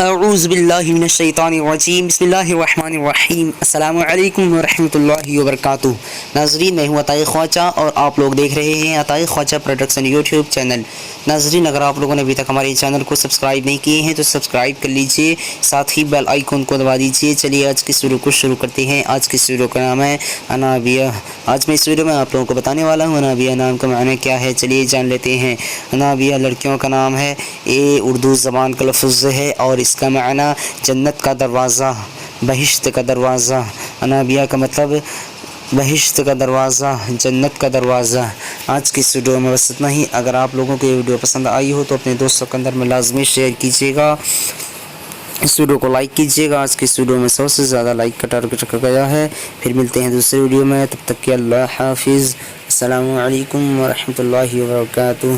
اعوذ باللہ من الشیطان الرجیم بسم اللہ الرحمن الرحیم السلام علیکم ورحمۃ اللہ وبرکاتہ۔ ناظرین، میں ہوں عطائے خواجہ اور آپ لوگ دیکھ رہے ہیں عطائے خواجہ پروڈکشن یوٹیوب چینل۔ ناظرین، اگر آپ لوگوں نے ابھی تک ہمارے چینل کو سبسکرائب نہیں کیے ہیں تو سبسکرائب کر لیجئے، ساتھ ہی بیل آئیکن کو دبا دیجئے۔ چلیے آج کی ویڈیو کو شروع کرتے ہیں۔ آج کی ویڈیو کا نام ہے انابیہ۔ آج میں اس ویڈیو میں آپ لوگوں کو بتانے والا ہوں انابیہ نام کا معنی کیا ہے۔ چلیے جان لیتے ہیں۔ انابیہ لڑکیوں کا نام ہے، یہ اردو زبان کا لفظ ہے اور اس کا معنی جنت کا دروازہ، بہشت کا دروازہ۔ انابیہ کا مطلب بہشت کا دروازہ، جنت کا دروازہ۔ آج کی اس ویڈیو میں بس اتنا ہی۔ اگر آپ لوگوں کو یہ ویڈیو پسند آئی ہو تو اپنے دوستوں کے اندر میں لازمی شیئر کیجیے گا، اس ویڈیو کو لائک کیجیے گا۔ آج کی اس ویڈیو میں 100 سے زیادہ لائک کا ٹارگٹ رکھا گیا ہے۔ پھر ملتے ہیں دوسرے ویڈیو میں، تب تک کہ اللہ حافظ۔ السلام علیکم ورحمۃ اللہ وبرکاتہ۔